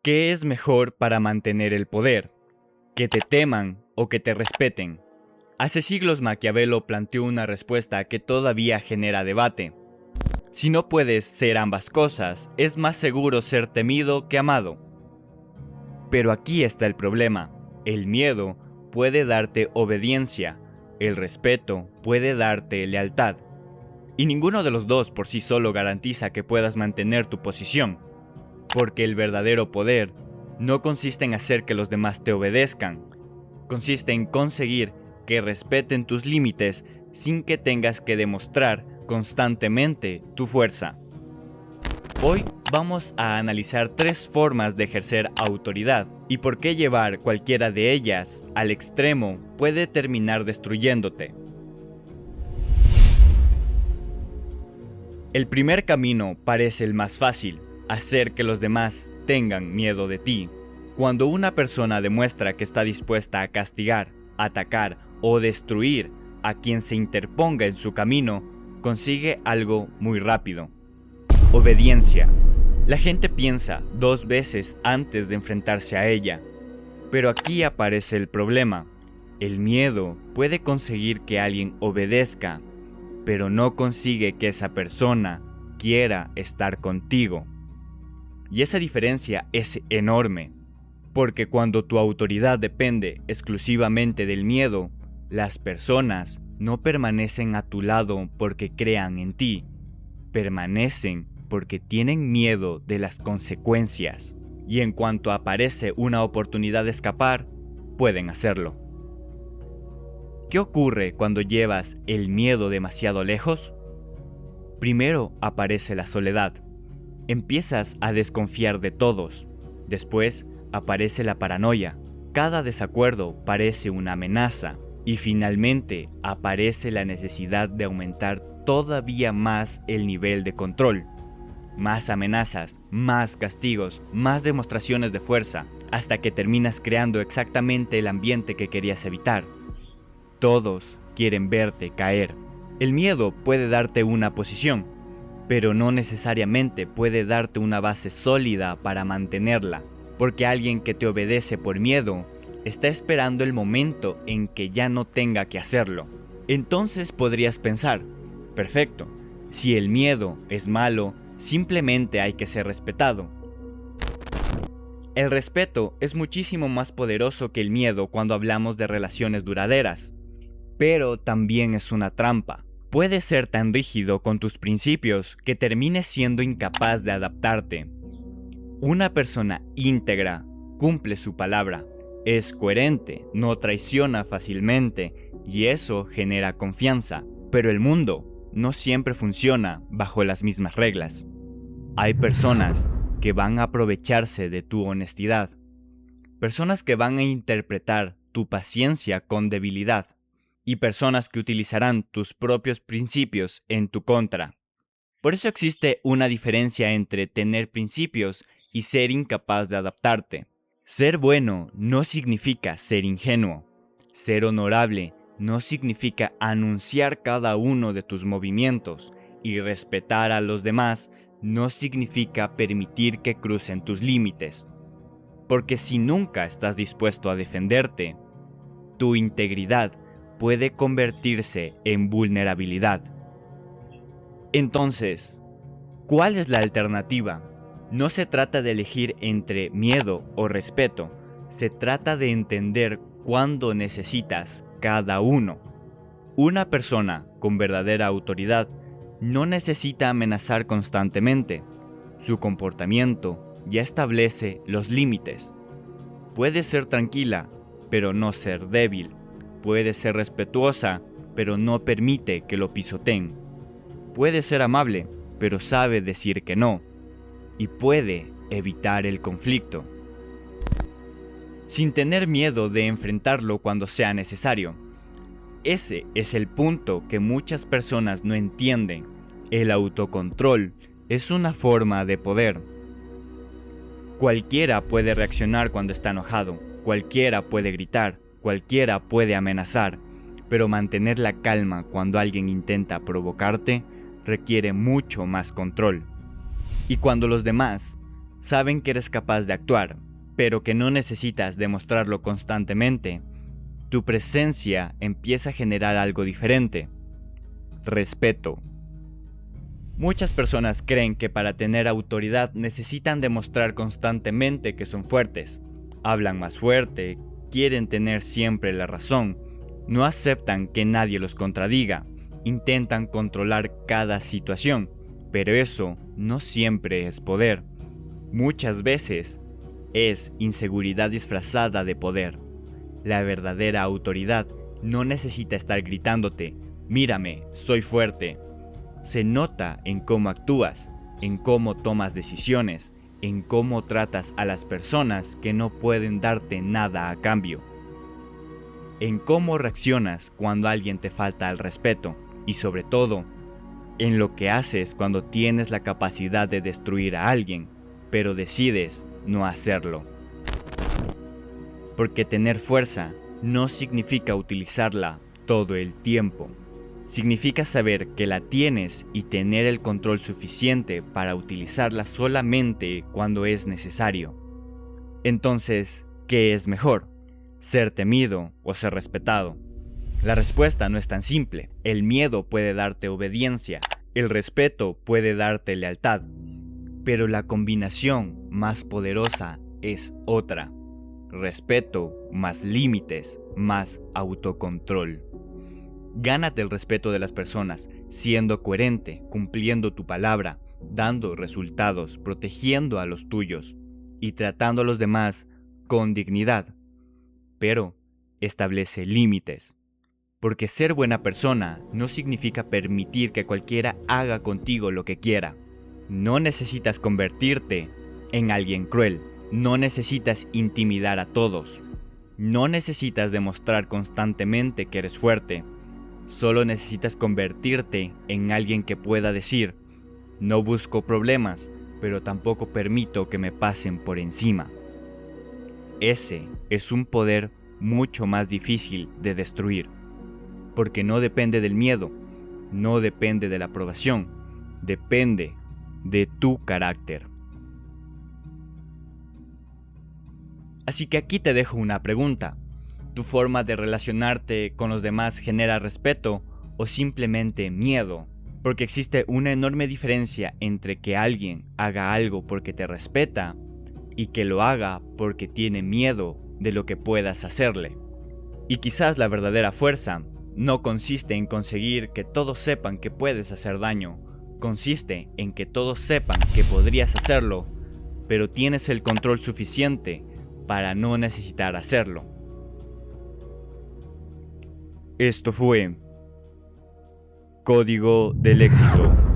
¿Qué es mejor para mantener el poder? ¿Que te teman o que te respeten? Hace siglos Maquiavelo planteó una respuesta que todavía genera debate. Si no puedes ser ambas cosas, es más seguro ser temido que amado. Pero aquí está el problema. El miedo puede darte obediencia, el respeto puede darte lealtad. Y ninguno de los dos por sí solo garantiza que puedas mantener tu posición. Porque el verdadero poder no consiste en hacer que los demás te obedezcan, consiste en conseguir que respeten tus límites sin que tengas que demostrar constantemente tu fuerza. Hoy vamos a analizar 3 formas de ejercer autoridad y por qué llevar cualquiera de ellas al extremo puede terminar destruyéndote. El primer camino parece el más fácil: hacer que los demás tengan miedo de ti. Cuando una persona demuestra que está dispuesta a castigar, atacar o destruir a quien se interponga en su camino, consigue algo muy rápido: obediencia. La gente piensa 2 veces antes de enfrentarse a ella. Pero aquí aparece el problema. El miedo puede conseguir que alguien obedezca, pero no consigue que esa persona quiera estar contigo. Y esa diferencia es enorme, porque cuando tu autoridad depende exclusivamente del miedo, las personas no permanecen a tu lado porque crean en ti, permanecen porque tienen miedo de las consecuencias, y en cuanto aparece una oportunidad de escapar, pueden hacerlo. ¿Qué ocurre cuando llevas el miedo demasiado lejos? Primero aparece la soledad. Empiezas a desconfiar de todos. Después aparece la paranoia. Cada desacuerdo parece una amenaza. Y finalmente aparece la necesidad de aumentar todavía más el nivel de control. Más amenazas, más castigos, más demostraciones de fuerza, hasta que terminas creando exactamente el ambiente que querías evitar. Todos quieren verte caer. El miedo puede darte una posición, pero no necesariamente puede darte una base sólida para mantenerla, porque alguien que te obedece por miedo está esperando el momento en que ya no tenga que hacerlo. Entonces podrías pensar: perfecto, si el miedo es malo, simplemente hay que ser respetado. El respeto es muchísimo más poderoso que el miedo cuando hablamos de relaciones duraderas, pero también es una trampa. Puedes ser tan rígido con tus principios que termines siendo incapaz de adaptarte. Una persona íntegra cumple su palabra, es coherente, no traiciona fácilmente y eso genera confianza. Pero el mundo no siempre funciona bajo las mismas reglas. Hay personas que van a aprovecharse de tu honestidad, personas que van a interpretar tu paciencia con debilidad y personas que utilizarán tus propios principios en tu contra. Por eso existe una diferencia entre tener principios y ser incapaz de adaptarte. Ser bueno no significa ser ingenuo. Ser honorable no significa anunciar cada uno de tus movimientos, y respetar a los demás no significa permitir que crucen tus límites. Porque si nunca estás dispuesto a defenderte, tu integridad puede convertirse en vulnerabilidad. Entonces, ¿cuál es la alternativa? No se trata de elegir entre miedo o respeto, se trata de entender cuándo necesitas cada uno. Una persona con verdadera autoridad no necesita amenazar constantemente. Su comportamiento ya establece los límites. Puede ser tranquila, pero no ser débil. Puede ser respetuosa, pero no permite que lo pisoteen. Puede ser amable, pero sabe decir que no. Y puede evitar el conflicto, sin tener miedo de enfrentarlo cuando sea necesario. Ese es el punto que muchas personas no entienden. El autocontrol es una forma de poder. Cualquiera puede reaccionar cuando está enojado, cualquiera puede gritar, cualquiera puede amenazar, pero mantener la calma cuando alguien intenta provocarte requiere mucho más control. Y cuando los demás saben que eres capaz de actuar, pero que no necesitas demostrarlo constantemente, tu presencia empieza a generar algo diferente: respeto. Muchas personas creen que para tener autoridad necesitan demostrar constantemente que son fuertes. Hablan más fuerte, quieren tener siempre la razón, no aceptan que nadie los contradiga, intentan controlar cada situación, pero eso no siempre es poder. Muchas veces es inseguridad disfrazada de poder. La verdadera autoridad no necesita estar gritándote: mírame, soy fuerte. Se nota en cómo actúas, en cómo tomas decisiones, en cómo tratas a las personas que no pueden darte nada a cambio, en cómo reaccionas cuando alguien te falta al respeto y, sobre todo, en lo que haces cuando tienes la capacidad de destruir a alguien, pero decides no hacerlo. Porque tener fuerza no significa utilizarla todo el tiempo. Significa saber que la tienes y tener el control suficiente para utilizarla solamente cuando es necesario. Entonces, ¿qué es mejor? ¿Ser temido o ser respetado? La respuesta no es tan simple. El miedo puede darte obediencia, el respeto puede darte lealtad, pero la combinación más poderosa es otra: respeto más límites más autocontrol. Gánate el respeto de las personas, siendo coherente, cumpliendo tu palabra, dando resultados, protegiendo a los tuyos y tratando a los demás con dignidad. Pero establece límites, porque ser buena persona no significa permitir que cualquiera haga contigo lo que quiera. No necesitas convertirte en alguien cruel, no necesitas intimidar a todos, no necesitas demostrar constantemente que eres fuerte. Solo necesitas convertirte en alguien que pueda decir: no busco problemas, pero tampoco permito que me pasen por encima. Ese es un poder mucho más difícil de destruir, porque no depende del miedo, no depende de la aprobación, depende de tu carácter. Así que aquí te dejo una pregunta. ¿Tu forma de relacionarte con los demás genera respeto o simplemente miedo? Porque existe una enorme diferencia entre que alguien haga algo porque te respeta y que lo haga porque tiene miedo de lo que puedas hacerle. Y quizás la verdadera fuerza no consiste en conseguir que todos sepan que puedes hacer daño, consiste en que todos sepan que podrías hacerlo, pero tienes el control suficiente para no necesitar hacerlo. Esto fue Código del Éxito.